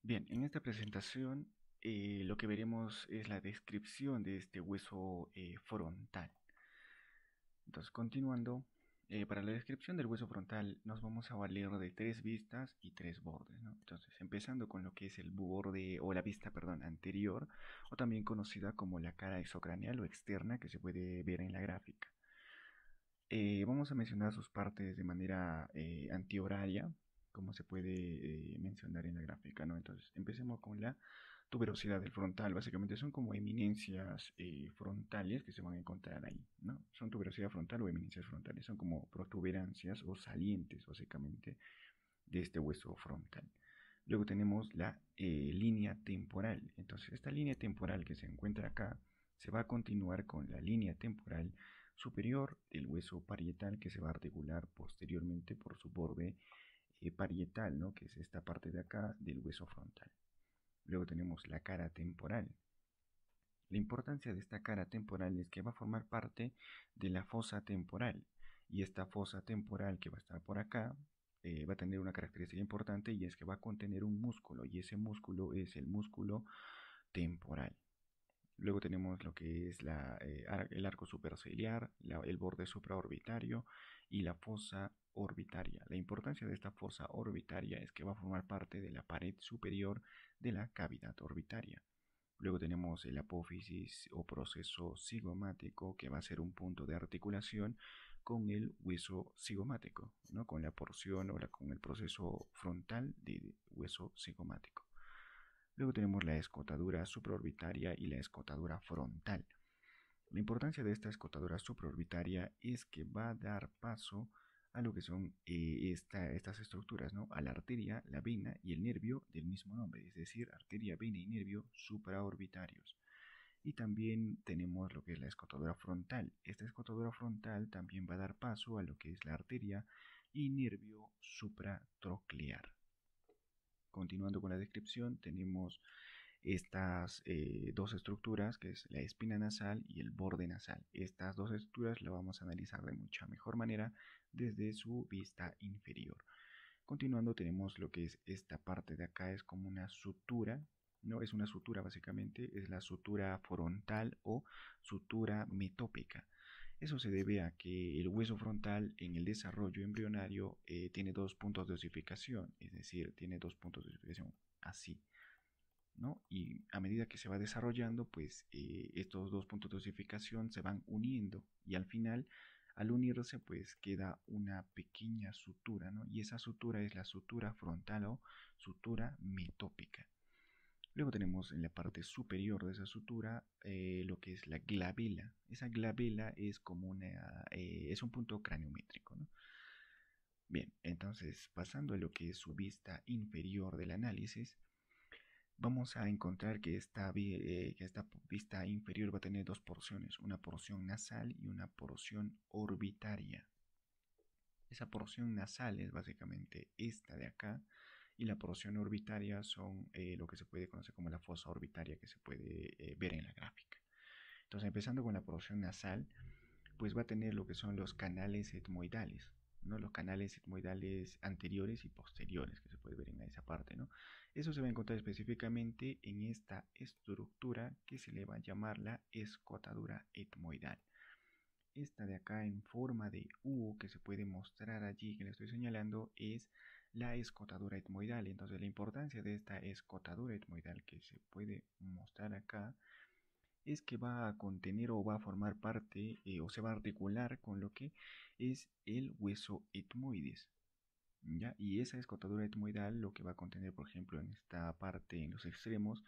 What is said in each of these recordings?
Bien, en esta presentación lo que veremos es la descripción de este hueso frontal. Entonces, continuando, para la descripción del hueso frontal nos vamos a valer de tres vistas y tres bordes, ¿no? Entonces, empezando con lo que es el borde o la vista, perdón, anterior, o también conocida como la cara exocraneal o externa que se puede ver en la gráfica. Vamos a mencionar sus partes de manera antihoraria, como se puede mencionar en la gráfica, ¿no? Entonces, empecemos con la tuberosidad del frontal. Básicamente son como eminencias frontales que se van a encontrar ahí, ¿no? Son tuberosidad frontal o eminencias frontales. Son como protuberancias o salientes, básicamente, de este hueso frontal. Luego tenemos la línea temporal. Entonces, esta línea temporal que se encuentra acá se va a continuar con la línea temporal superior del hueso parietal que se va a articular posteriormente por su borde parietal, ¿no? Que es esta parte de acá del hueso frontal. Luego tenemos la cara temporal. La importancia de esta cara temporal es que va a formar parte de la fosa temporal. Y esta fosa temporal que va a estar por acá va a tener una característica importante y es que va a contener un músculo y ese músculo es el músculo temporal. Luego tenemos lo que es el arco supraciliar, el borde supraorbitario y la fosa orbitaria. La importancia de esta fosa orbitaria es que va a formar parte de la pared superior de la cavidad orbitaria. Luego tenemos el apófisis o proceso cigomático que va a ser un punto de articulación con el hueso cigomático, ¿no? Con la porción o con el proceso frontal del hueso cigomático. Luego tenemos la escotadura supraorbitaria y la escotadura frontal. La importancia de esta escotadura supraorbitaria es que va a dar paso a lo que son estas estructuras, ¿no? A la arteria, la vena y el nervio del mismo nombre, es decir, arteria, vena y nervio supraorbitarios. Y también tenemos lo que es la escotadura frontal. Esta escotadura frontal también va a dar paso a lo que es la arteria y nervio supratroclear. Continuando con la descripción, tenemos estas dos estructuras, que es la espina nasal y el borde nasal. Estas dos estructuras las vamos a analizar de mucha mejor manera desde su vista inferior. Continuando tenemos lo que es esta parte de acá, es como una sutura, no es una sutura básicamente, es la sutura frontal o sutura metópica. Eso se debe a que el hueso frontal en el desarrollo embrionario tiene dos puntos de osificación, es decir, tiene dos puntos de osificación así, ¿no? Y a medida que se va desarrollando, pues estos dos puntos de osificación se van uniendo y al final, al unirse, pues queda una pequeña sutura, ¿no? Y esa sutura es la sutura frontal o sutura metópica. Luego tenemos en la parte superior de esa sutura lo que es la glabela. Esa glabela es como es un punto craniométrico, ¿no? Bien, entonces pasando a lo que es su vista inferior del análisis, vamos a encontrar que esta vista inferior va a tener dos porciones, una porción nasal y una porción orbitaria. Esa porción nasal es básicamente esta de acá y la porción orbitaria son lo que se puede conocer como la fosa orbitaria que se puede ver en la gráfica. Entonces, empezando con la porción nasal, pues va a tener lo que son los canales etmoidales, ¿no? Los canales etmoidales anteriores y posteriores que se puede ver en esa parte, ¿no? Eso se va a encontrar específicamente en esta estructura que se le va a llamar la escotadura etmoidal. Esta de acá en forma de U que se puede mostrar allí, que le estoy señalando, es la escotadura etmoidal. Entonces la importancia de esta escotadura etmoidal que se puede mostrar acá es que va a contener o va a formar parte o se va a articular con lo que es el hueso etmoides. ¿Ya? Y esa escotadura etmoidal lo que va a contener, por ejemplo, en esta parte, en los extremos,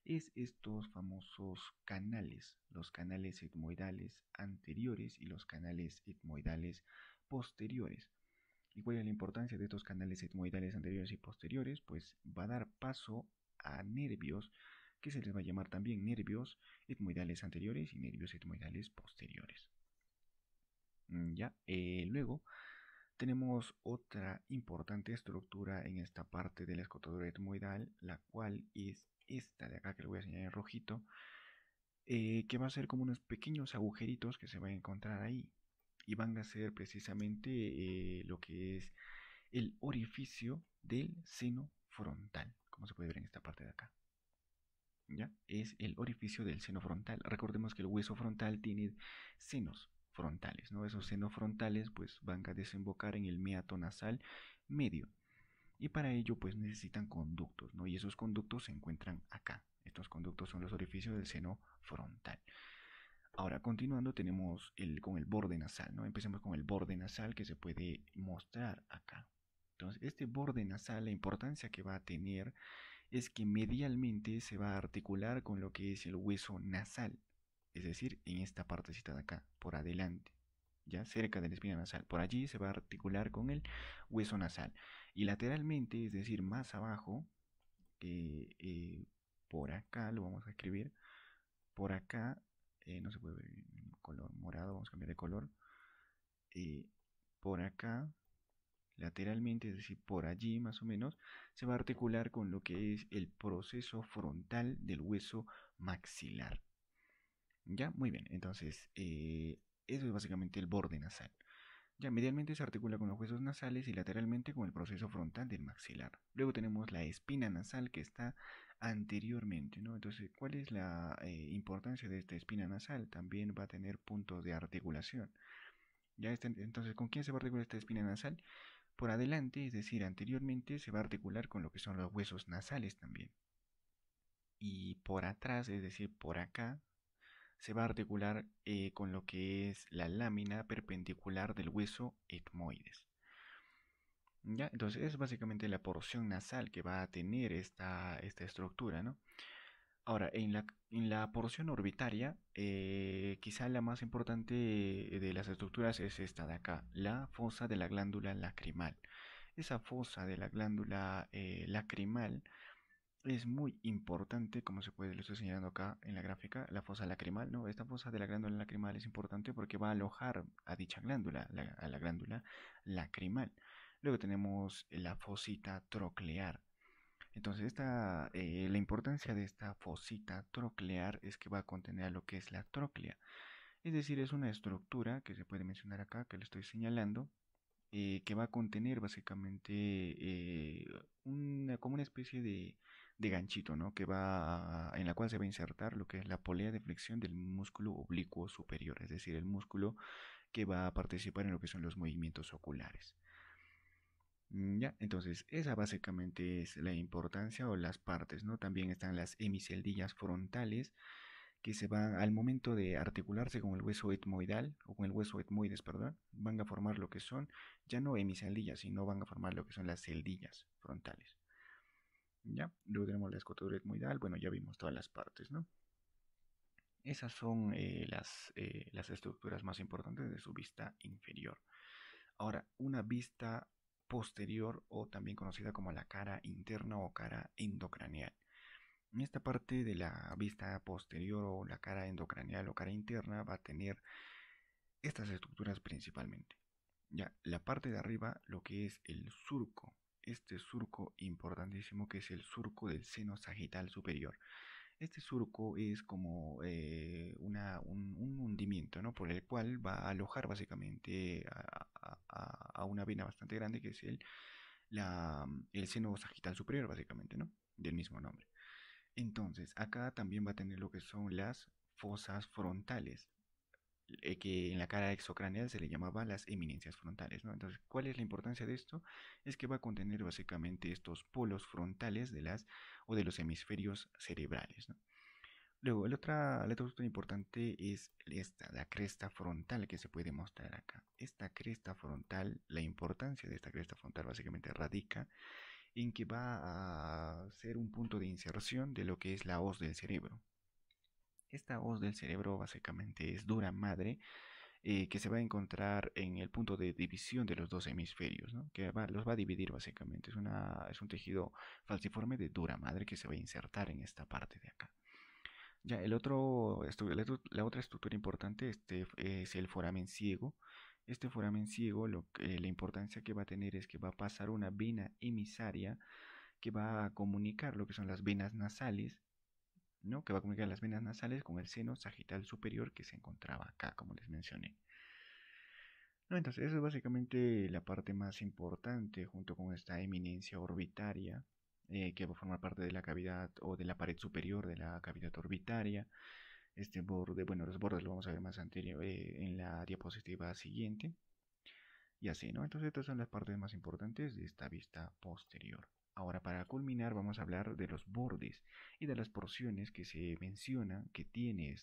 es estos famosos canales, los canales etmoidales anteriores y los canales etmoidales posteriores. ¿Y cuál es la importancia de estos canales etmoidales anteriores y posteriores? Pues va a dar paso a nervios que se les va a llamar también nervios etmoidales anteriores y nervios etmoidales posteriores. Ya, luego tenemos otra importante estructura en esta parte de la escotadura etmoidal, la cual es esta de acá que le voy a señalar en rojito, que va a ser como unos pequeños agujeritos que se van a encontrar ahí y van a ser precisamente lo que es el orificio del seno frontal, como se puede ver en esta es el orificio del seno frontal. Recordemos que el hueso frontal tiene senos frontales, ¿no? Esos senos frontales pues van a desembocar en el meato nasal medio. Y para ello pues necesitan conductos, ¿no? Y esos conductos se encuentran acá. Estos conductos son los orificios del seno frontal. Ahora, continuando, tenemos con el borde nasal, ¿no? Empecemos con el borde nasal que se puede mostrar acá. Entonces, este borde nasal, la importancia que va a tener es que medialmente se va a articular con lo que es el hueso nasal, es decir, en esta partecita de acá, por adelante, ya cerca de la espina nasal. Por allí se va a articular con el hueso nasal. Y lateralmente, es decir, más abajo, por acá, lo vamos a escribir, por acá, no se puede ver en color morado, vamos a cambiar de color, eh, por acá, lateralmente, es decir, por allí más o menos, se va a articular con lo que es el proceso frontal del hueso maxilar. ¿Ya? Muy bien, entonces eso es básicamente el borde nasal. Ya medialmente se articula con los huesos nasales y lateralmente con el proceso frontal del maxilar. Luego tenemos la espina nasal que está anteriormente, ¿no? Entonces, ¿cuál es la importancia de esta espina nasal? También va a tener puntos de articulación. Ya entonces, ¿con quién se va a articular esta espina nasal? Por adelante, es decir, anteriormente se va a articular con lo que son los huesos nasales también. Y por atrás, es decir, por acá, se va a articular con lo que es la lámina perpendicular del hueso etmoides. ¿Ya? Entonces es básicamente la porción nasal que va a tener esta estructura, ¿no? Ahora, en la porción orbitaria, quizá la más importante de las estructuras es esta de acá, la fosa de la glándula lacrimal. Esa fosa de la glándula lacrimal es muy importante, como se puede, lo estoy señalando acá en la gráfica, la fosa lacrimal, ¿no? Esta fosa de la glándula lacrimal es importante porque va a alojar a dicha glándula, a la glándula lacrimal. Luego tenemos la fosita troclear. Entonces, la importancia de esta fosita troclear es que va a contener lo que es la tróclea. Es decir, es una estructura que se puede mencionar acá, que le estoy señalando, que va a contener básicamente como una especie de ganchito, ¿no? En la cual se va a insertar lo que es la polea de flexión del músculo oblicuo superior, es decir, el músculo que va a participar en lo que son los movimientos oculares. Ya, entonces esa básicamente es la importancia o las partes, ¿no? También están las hemiceldillas frontales que se van al momento de articularse con el hueso etmoidal o con el hueso etmoides, perdón, van a formar lo que son ya no hemiceldillas, sino van a formar lo que son las celdillas frontales. ¿Ya? Luego tenemos la escotadura etmoidal, bueno, ya vimos todas las partes, ¿no? Esas son las estructuras más importantes de su vista inferior. Ahora, una vista posterior o también conocida como la cara interna o cara endocraneal. En esta parte de la vista posterior o la cara endocraneal o cara interna va a tener estas estructuras principalmente. Ya, la parte de arriba, lo que es el surco, este surco importantísimo que es el surco del seno sagital superior. Este surco es como un hundimiento, ¿no? Por el cual va a alojar básicamente a una vena bastante grande que es el seno sagital superior, básicamente, ¿no? Del mismo nombre. Entonces, acá también va a tener lo que son las fosas frontales, que en la cara exocraneal se le llamaba las eminencias frontales, ¿no? Entonces, ¿cuál es la importancia de esto? Es que va a contener básicamente estos polos frontales de los hemisferios cerebrales, ¿no? Luego, la otra estructura importante es la cresta frontal que se puede mostrar acá. Esta cresta frontal, la importancia de esta cresta frontal básicamente radica en que va a ser un punto de inserción de lo que es la hoz del cerebro. Esta hoz del cerebro básicamente es dura madre que se va a encontrar en el punto de división de los dos hemisferios, ¿no? Los va a dividir básicamente. Es un tejido falciforme de dura madre que se va a insertar en esta parte de acá. Ya, la otra estructura importante es el foramen ciego. Este foramen ciego, la importancia que va a tener es que va a pasar una vena emisaria que va a comunicar lo que son las venas nasales, ¿no? Que va a comunicar las venas nasales con el seno sagital superior que se encontraba acá, como les mencioné. No, entonces, eso es básicamente la parte más importante junto con esta eminencia orbitaria. que va a formar parte de la cavidad o de la pared superior de la cavidad orbitaria. Este borde, bueno, los bordes lo vamos a ver más anterior en la diapositiva siguiente. Y así, ¿no? Entonces estas son las partes más importantes de esta vista posterior. Ahora para culminar vamos a hablar de los bordes y de las porciones que se menciona que tiene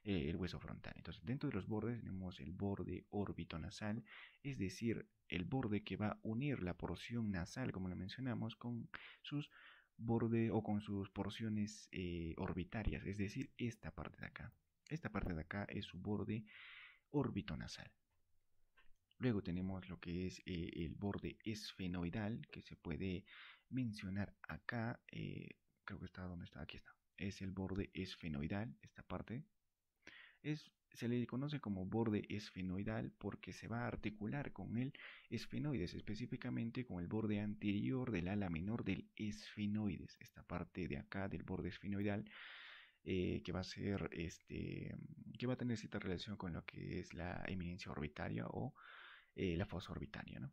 el hueso frontal. Entonces dentro de los bordes tenemos el borde orbitonasal, es decir, el borde que va a unir la porción nasal, como lo mencionamos, con sus bordes o con sus porciones orbitarias, es decir, esta parte de acá. Esta parte de acá es su borde orbitonasal. Luego tenemos lo que es el borde esfenoidal, que se puede mencionar acá. Creo que está donde está, aquí está. Es el borde esfenoidal, esta parte. Se le conoce como borde esfenoidal porque se va a articular con el esfenoides, específicamente con el borde anterior del ala menor del esfenoides. Esta parte de acá del borde esfenoidal que va a ser que va a tener cierta relación con lo que es la eminencia orbitaria o la fosa orbitaria, ¿no?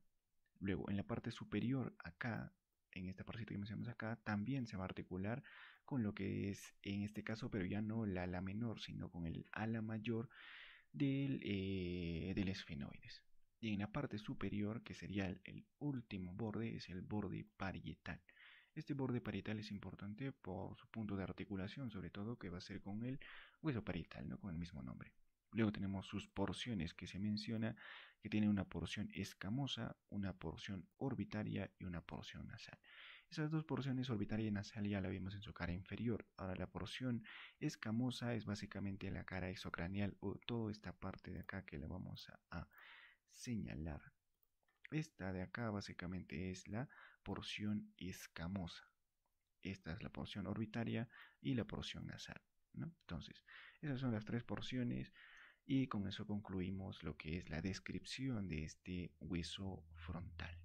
Luego, en la parte superior, acá, en esta partecita que mencionamos acá, también se va a articular con lo que es, en este caso, pero ya no la ala menor, sino con el ala mayor del esfenoides. Y en la parte superior, que sería el último borde, es el borde parietal. Este borde parietal es importante por su punto de articulación, sobre todo que va a ser con el hueso parietal, ¿no? Con el mismo nombre. Luego tenemos sus porciones que se menciona que tienen una porción escamosa, una porción orbitaria y una porción nasal. Esas dos porciones, orbitaria y nasal, ya la vimos en su cara inferior. Ahora la porción escamosa es básicamente la cara exocranial o toda esta parte de acá que le vamos a señalar. Esta de acá básicamente es la porción escamosa. Esta es la porción orbitaria y la porción nasal, ¿no? Entonces, esas son las tres porciones y con eso concluimos lo que es la descripción de este hueso frontal.